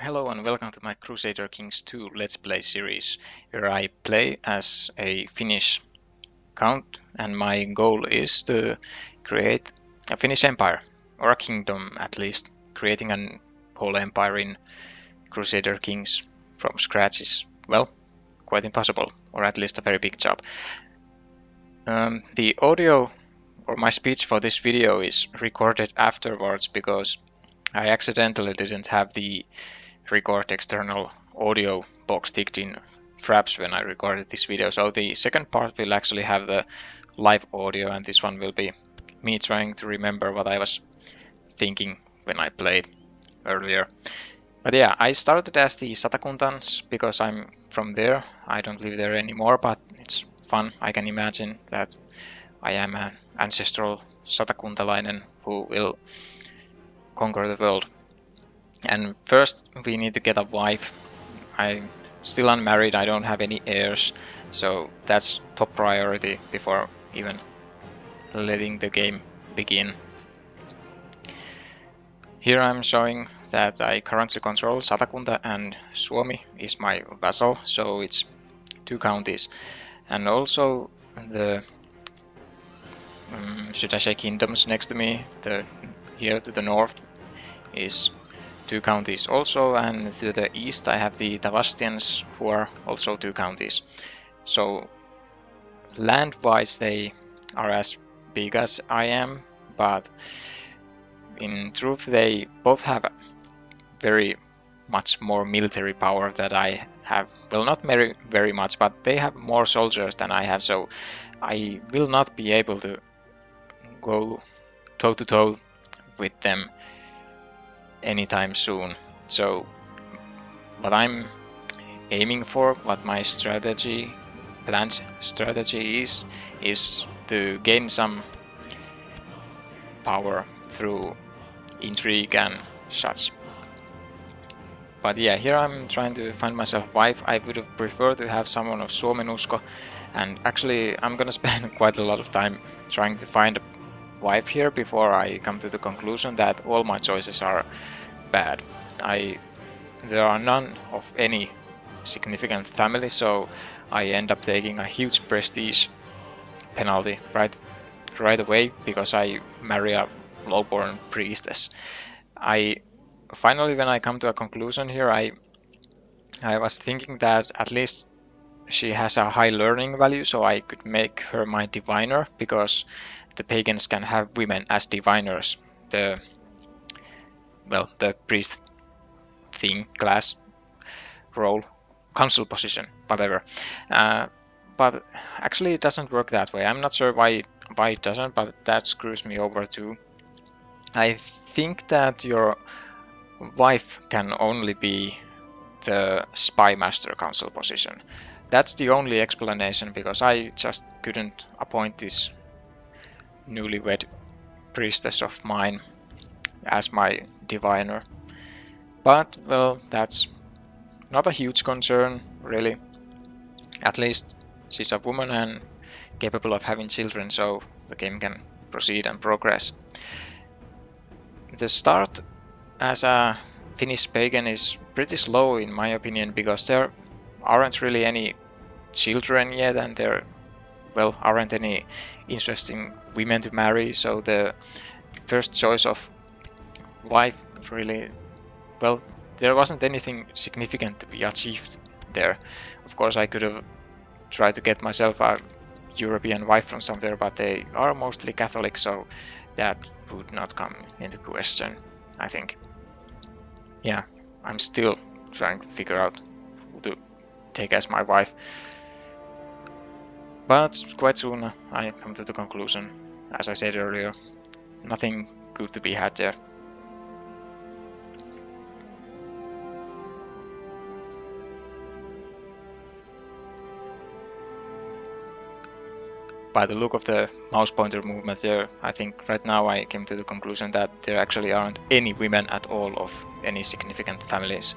Hello and welcome to my Crusader Kings 2 Let's Play series, where I play as a Finnish count and my goal is to create a Finnish empire, or a kingdom at least. Creating a whole empire in Crusader Kings from scratch is, well, quite impossible, or at least a very big job. The audio or my speech for this video is recorded afterwards because I accidentally didn't have the record external audio box ticked in fraps when I recorded this video. So the second part will actually have the live audio and this one will be me trying to remember what I was thinking when I played earlier. But yeah, I started as the Satakuntans because I'm from there. I don't live there anymore, but it's fun. I can imagine that I am an ancestral Satakuntalainen who will conquer the world. And first we need to get a wife. I'm still unmarried, I don't have any heirs, so that's top priority before even letting the game begin. Here I'm showing that I currently control Satakunta and Suomi is my vassal, so it's two counties. And also the, should I say kingdoms next to me, here to the north is two counties also, and to the east I have the Tavastians who are also two counties. So land-wise they are as big as I am, but in truth they both have very much more military power that I have. Well, not very much, but they have more soldiers than I have, so I will not be able to go toe-to-toe with them anytime soon. So what I'm aiming for, what my planned strategy is to gain some power through intrigue and such. But yeah, here I'm trying to find myself a wife. I would have preferred to have someone of Suomenusko, and actually I'm gonna spend quite a lot of time trying to find a wife here before I come to the conclusion that all my choices are bad. There are none of any significant family, so I end up taking a huge prestige penalty right away because I marry a lowborn priestess. Finally, when I come to a conclusion here, I was thinking that at least she has a high learning value, so I could make her my diviner, because the pagans can have women as diviners. The priest thing, class, role, council position, whatever. But actually it doesn't work that way. I'm not sure why it doesn't, but that screws me over too. I think that your wife can only be the spy master council position. That's the only explanation, because I just couldn't appoint this newlywed priestess of mine as my diviner. But, well, that's not a huge concern, really. At least she's a woman and capable of having children, so the game can proceed and progress. The start as a Finnish pagan is pretty slow in my opinion, because there aren't really any children yet, and there, well, aren't any interesting women to marry, so the first choice of wife really, well, there wasn't anything significant to be achieved there. Of course I could have tried to get myself a European wife from somewhere, but they are mostly Catholic, so that would not come into question, I think. Yeah, I'm still trying to figure out who to take as my wife. But quite soon I come to the conclusion, as I said earlier, nothing good to be had there. By the look of the mouse pointer movement there, I think right now I came to the conclusion that there actually aren't any women at all of any significant families.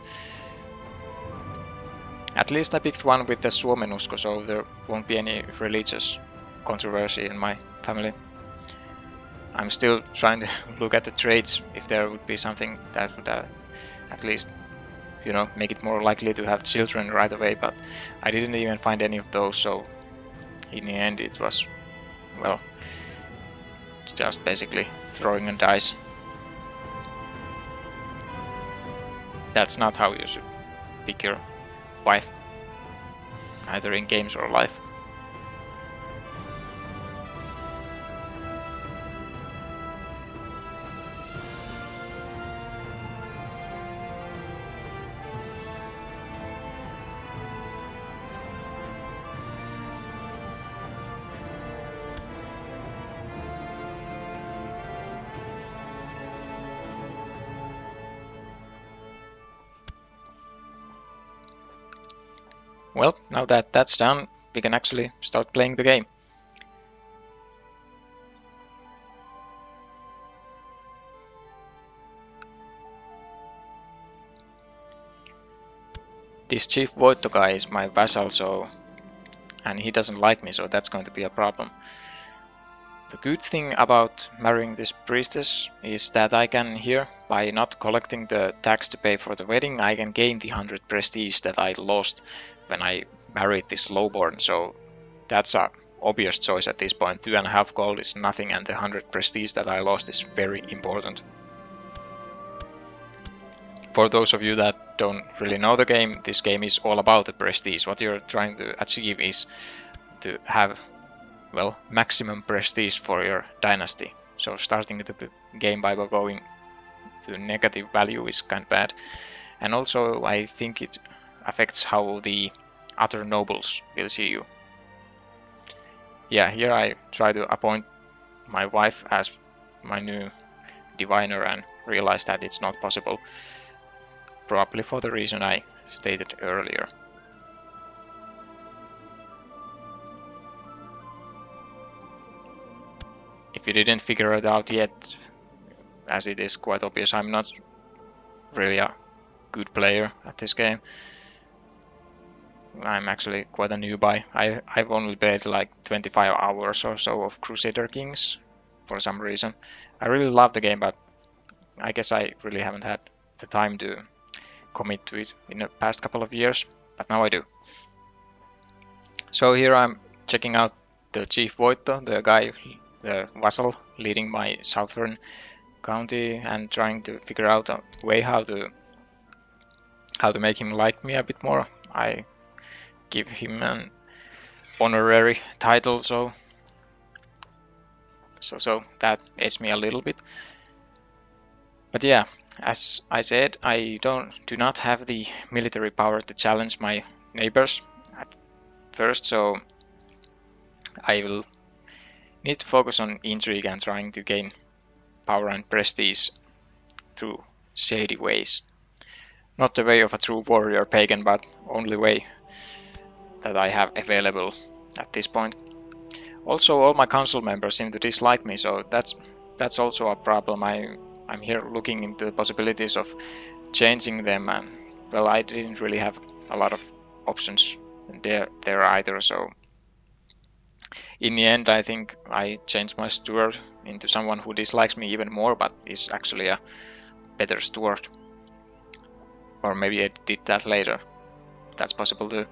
At least I picked one with the Suomenusko, so there won't be any religious controversy in my family. I'm still trying to look at the traits, if there would be something that would at least you know, make it more likely to have children right away, but I didn't even find any of those, so in the end it was, well, just basically throwing a dice. That's not how you should pick your wife, either in games or life. Well, now that that's done, we can actually start playing the game. This Chief Voitto guy is my vassal, and he doesn't like me, so that's going to be a problem. The good thing about marrying this priestess is that I can here, by not collecting the tax to pay for the wedding, I can gain the 100 prestige that I lost when I married this lowborn, so that's a obvious choice at this point. 2.5 gold is nothing, and the 100 prestige that I lost is very important. For those of you that don't really know the game, this game is all about the prestige. What you're trying to achieve is to have, well, maximum prestige for your dynasty. So starting the game by going to negative value is kind of bad. And also I think it affects how the other nobles will see you. Yeah, here I try to appoint my wife as my new diviner and realize that it's not possible. Probably for the reason I stated earlier. If you didn't figure it out yet, as it is quite obvious, I'm not really a good player at this game. I'm actually quite a newbie. I've only played like 25 hours or so of Crusader Kings for some reason. I really love the game, but I guess I really haven't had the time to commit to it in the past couple of years, but now I do. So here I'm checking out the Chief Voitto, the guy, the vassal leading my southern county, and trying to figure out a way how to make him like me a bit more. I give him an honorary title, so that aids me a little bit. But yeah, as I said, I do not have the military power to challenge my neighbors at first, so I will need to focus on intrigue and trying to gain power and prestige through shady ways. Not the way of a true warrior pagan, but only way that I have available at this point. Also, all my council members seem to dislike me, so that's also a problem. I'm here looking into the possibilities of changing them, and well, I didn't really have a lot of options there either, so in the end I think I changed my steward into someone who dislikes me even more, but is actually a better steward. Or maybe I did that later. That's possible too.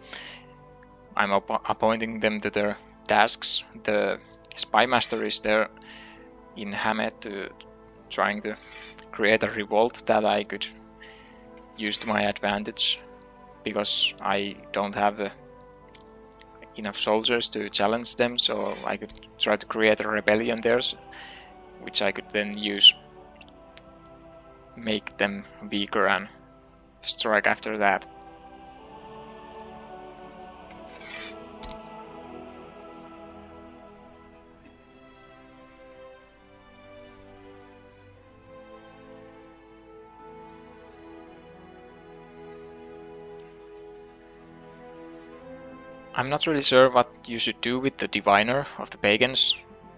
I'm appointing them to their tasks. The spy master is there in Hamet to trying to create a revolt that I could use to my advantage, because I don't have enough soldiers to challenge them, so I could try to create a rebellion there, which I could then use, make them weaker and strike after that. I'm not really sure what you should do with the diviner of the pagans.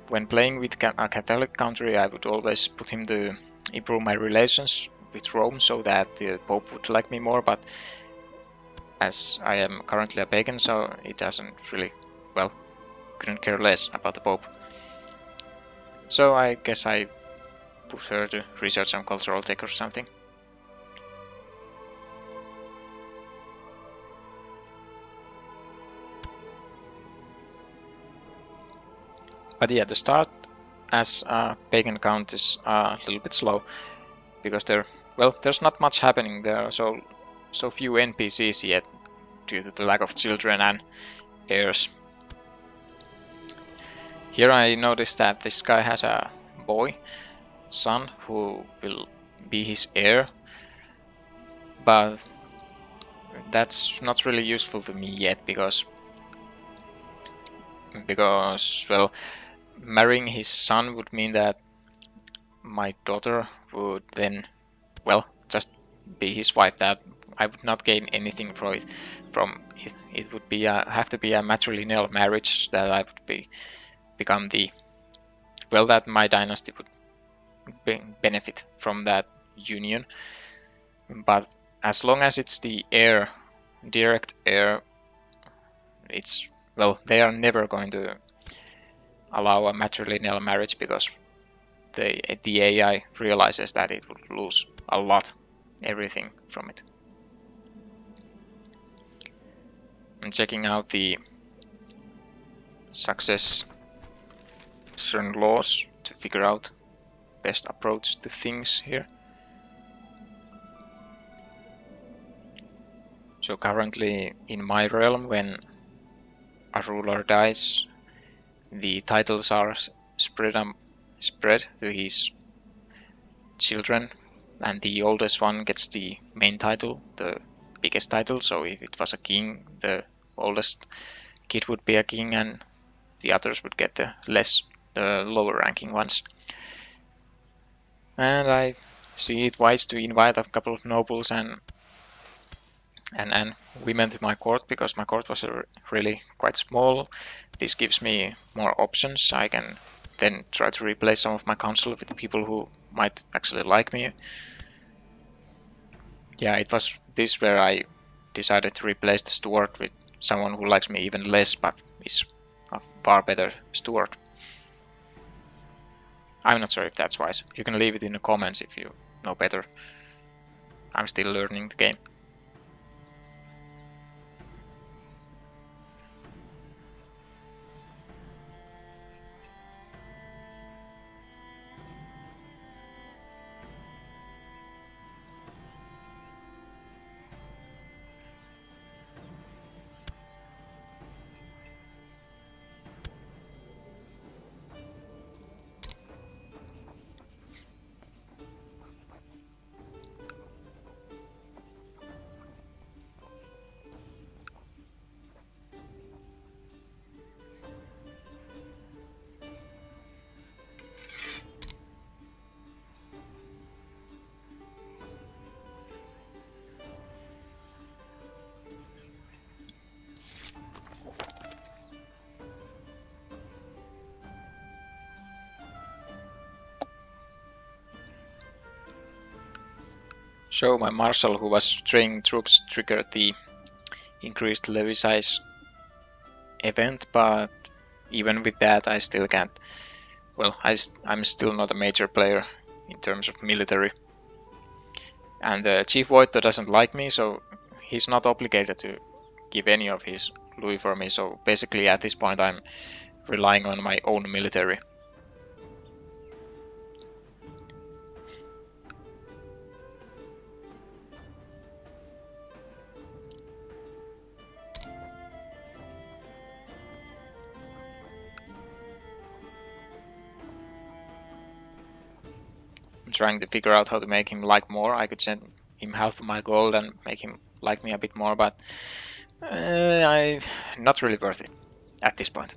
When playing with a Catholic country, I would always put him to improve my relations with Rome so that the Pope would like me more, but as I am currently a pagan, so it doesn't really, well, couldn't care less about the Pope. So I guess I put her to research some cultural tech or something. But yeah, the start as a pagan count is a little bit slow because there's not much happening. There are so few NPCs yet due to the lack of children and heirs. Here I noticed that this guy has a boy, son, who will be his heir, but that's not really useful to me yet because well, marrying his son would mean that my daughter would then, well, just be his wife. That I would not gain anything from it. It would be have to be a matrilineal marriage that I would become the, well, that my dynasty would benefit from that union. But as long as it's the heir, direct heir, it's, well, they are never going to allow a matrilineal marriage because the AI realizes that it would lose a lot, everything from it. I'm checking out the succession laws to figure out best approach to things here. So currently in my realm, when a ruler dies, the titles are spread to his children, and the oldest one gets the main title, the biggest title. So if it was a king, the oldest kid would be a king, and the others would get the lower ranking ones. And I see it wise to invite a couple of nobles and women to my court, because my court was really quite small. This gives me more options. I can then try to replace some of my council with people who might actually like me. Yeah, it was this where I decided to replace the steward with someone who likes me even less but is a far better steward. I'm not sure if that's wise. You can leave it in the comments if you know better. I'm still learning the game. So my marshal who was training troops triggered the increased levy size event, but even with that I still can't, well, I'm still not a major player in terms of military. And the Chief Voito doesn't like me, so he's not obligated to give any of his Louis for me, so basically at this point I'm relying on my own military. I'm trying to figure out how to make him like more. I could send him half of my gold and make him like me a bit more, but not really worth it at this point.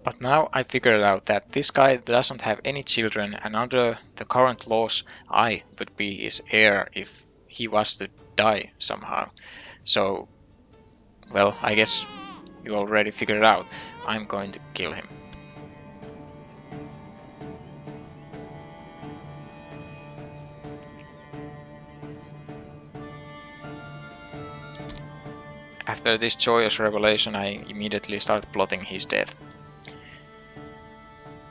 But now I figured out that this guy doesn't have any children, and under the current laws I would be his heir if he was to die somehow. So, well, I guess you already figured it out. I'm going to kill him. After this joyous revelation, I immediately start plotting his death.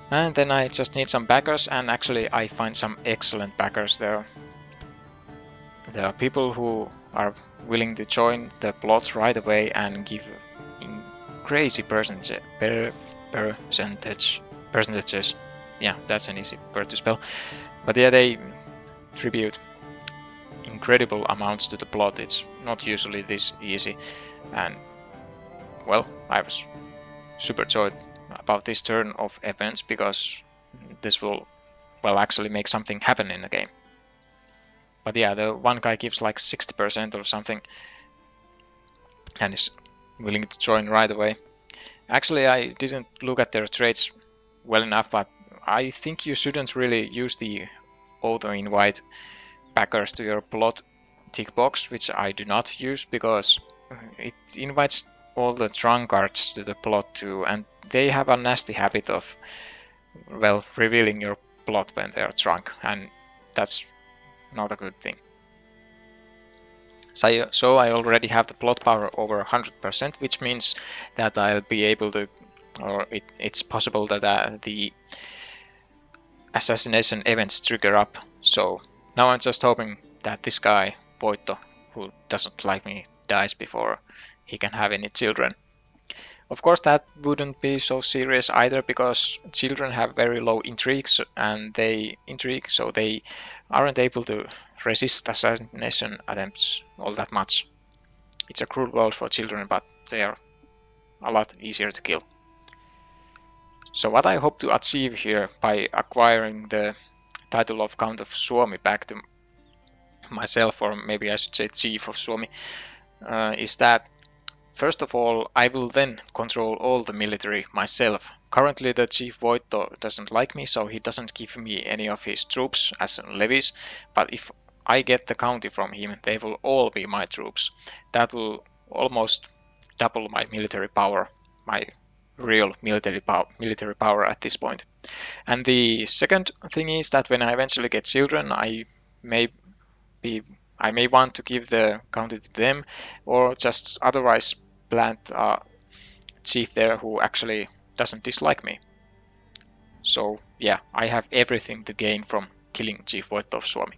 And then I just need some backers, and actually I find some excellent backers there. There are people who are willing to join the plot right away and give in crazy percentages. Yeah, that's an easy word to spell. But yeah, they tribute incredible amounts to the plot. It's not usually this easy, and well, I was super joyed about this turn of events because this will, well, actually make something happen in the game. But yeah, the one guy gives like 60% or something and is willing to join right away. Actually, I didn't look at their traits well enough, but I think you shouldn't really use the auto-invite backers to your plot tick box, which I do not use because it invites all the drunkards to the plot too, and they have a nasty habit of, well, revealing your plot when they are drunk, and that's not a good thing. So I already have the plot power over 100%, which means that I'll be able to, or it's possible that the assassination events trigger up. So now I'm just hoping that this guy, Voitto, who doesn't like me, dies before he can have any children. Of course, that wouldn't be so serious either because children have very low intrigues and so they aren't able to resist assassination attempts all that much. It's a cruel world for children, but they are a lot easier to kill. So what I hope to achieve here by acquiring the title of Count of Suomi back to myself, or maybe I should say Chief of Suomi, is that first of all, I will then control all the military myself. Currently the Chief Voitto doesn't like me, so he doesn't give me any of his troops as levies, but if I get the county from him, they will all be my troops. That will almost double my military power, my real military power at this point. And the second thing is that when I eventually get children, may be I may want to give the county to them, or just otherwise plant a chief there who actually doesn't dislike me. So yeah, I have everything to gain from killing Chief Voitto of Suomi.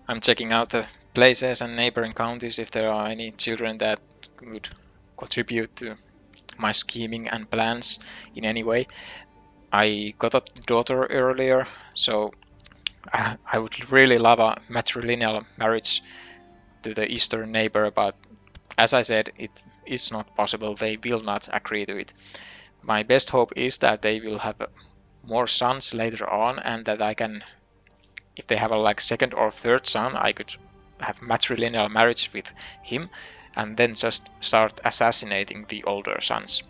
I'm checking out the places and neighboring counties if there are any children that would contribute to my scheming and plans in any way. I got a daughter earlier, so I would really love a matrilineal marriage to the eastern neighbor, but as I said, it is not possible. They will not agree to it. My best hope is that they will have more sons later on, and that I can, if they have a like second or third son, I could have matrilineal marriage with him, and then just start assassinating the older sons.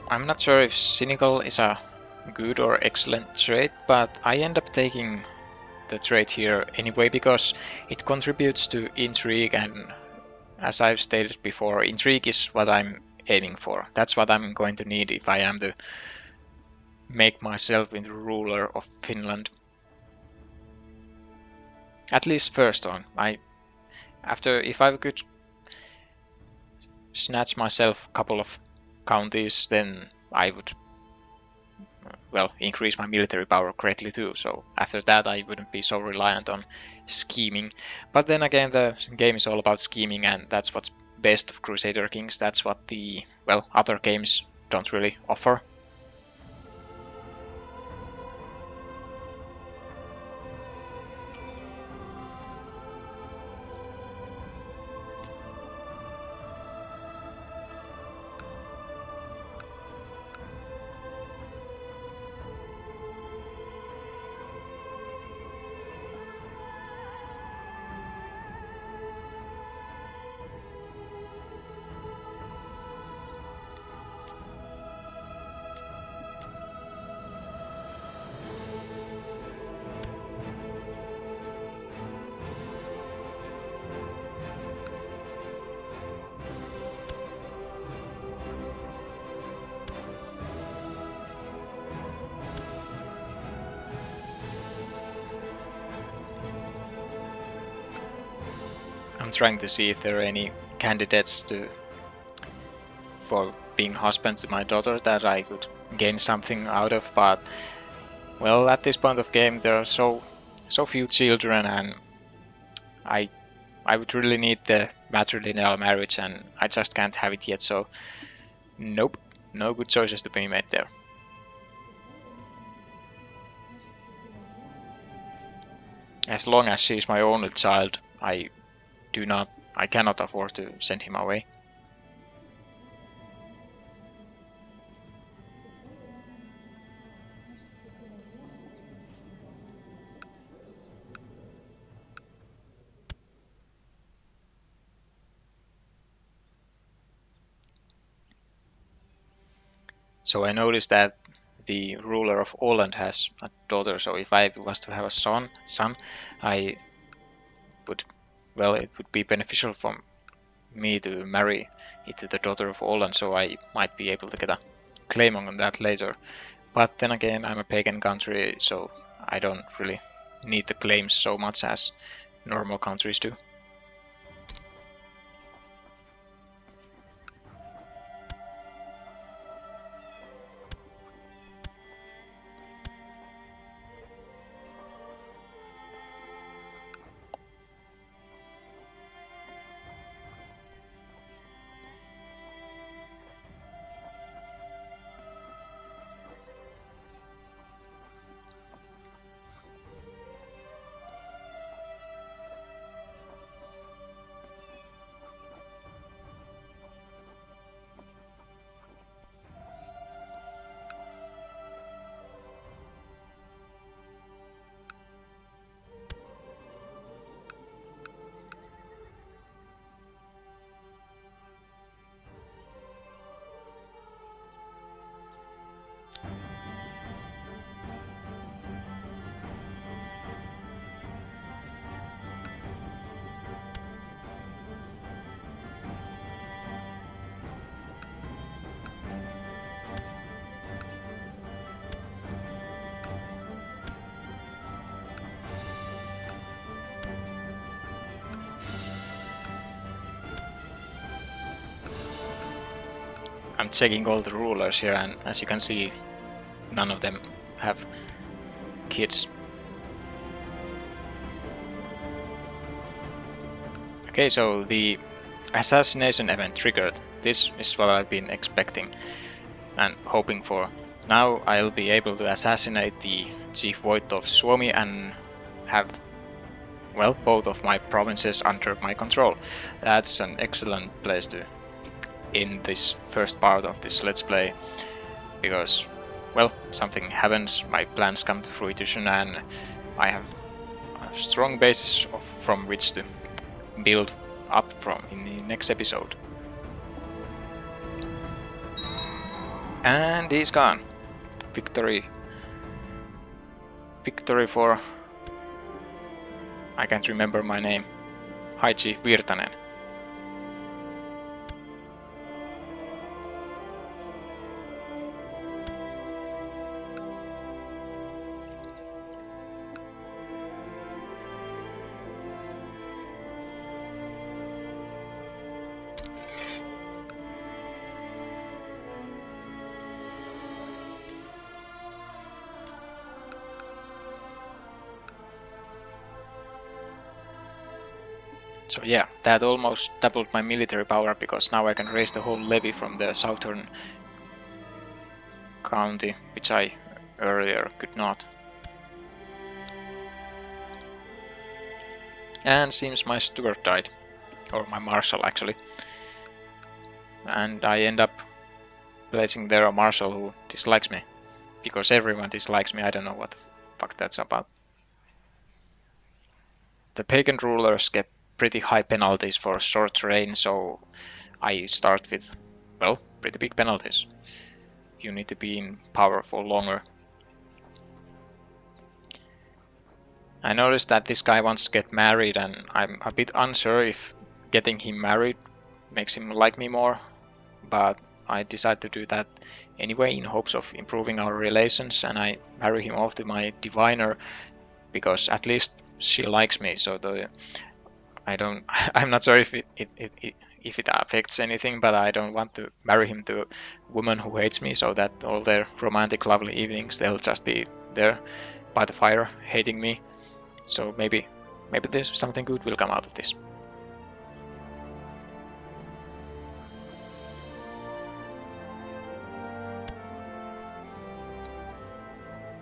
I'm not sure if cynical is a good or excellent trait, but I end up taking the trait here anyway because it contributes to intrigue, and as I've stated before, intrigue is what I'm aiming for. That's what I'm going to need if I am to make myself into ruler of Finland. At least first on. If I could snatch myself a couple of counties, then I would, well, increase my military power greatly too. So after that, I wouldn't be so reliant on scheming. But then again, the game is all about scheming, and that's what's best of Crusader Kings. That's what the, well, other games don't really offer. trying to see if there are any candidates for being husband to my daughter that I could gain something out of, but well, at this point of game there are so few children, and I would really need the matrilineal marriage, and I just can't have it yet, so nope, no good choices to be made there. As long as she's my only child, I cannot afford to send him away. So I noticed that the ruler of Åland has a daughter, so if I was to have a son, I would, well, it would be beneficial for me to marry it to the daughter of Åland, so I might be able to get a claim on that later. But then again, I'm a pagan country, so I don't really need the claims so much as normal countries do. I'm checking all the rulers here, and as you can see, none of them have kids. Okay, so the assassination event triggered. This is what I've been expecting and hoping for. Now I'll be able to assassinate the Chief Void of Suomi and have, well, both of my provinces under my control. That's an excellent place to end this first part of this Let's Play, because, well, something happens, my plans come to fruition, and I have a strong basis from which to build up from in the next episode. And he's gone. Victory for... I can't remember my name. High Chief Virtanen. So yeah, that almost doubled my military power, because now I can raise the whole levy from the southern county, which I earlier could not. And seems my steward died, or my marshal actually. And I end up placing there a marshal who dislikes me, because everyone dislikes me. I don't know what the fuck that's about. The pagan rulers get pretty high penalties for short reign, so I start with, well, pretty big penalties. You need to be in power for longer. I noticed that this guy wants to get married, and I'm a bit unsure if getting him married makes him like me more, but I decide to do that anyway in hopes of improving our relations, and I marry him off to my diviner, because at least she likes me, so the I don't. I'm not sure if if it affects anything, but I don't want to marry him to a woman who hates me, so that all their romantic, lovely evenings they'll just be there by the fire, hating me. So maybe there's something good will come out of this.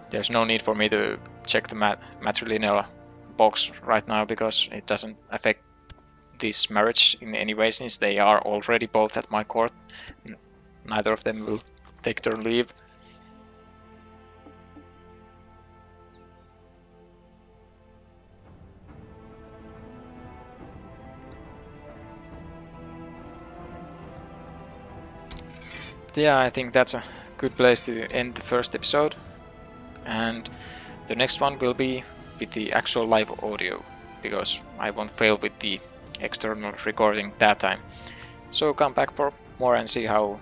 There's no need for me to check the matrilineal box right now because it doesn't affect this marriage in any way since they are already both at my court. Neither of them will take their leave. But yeah, I think that's a good place to end the first episode. And the next one will be with the actual live audio, because I won't fail with the external recording that time. So come back for more and see how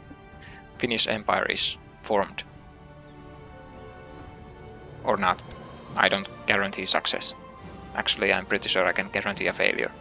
Finnish Empire is formed. Or not. I don't guarantee success. Actually, I'm pretty sure I can guarantee a failure.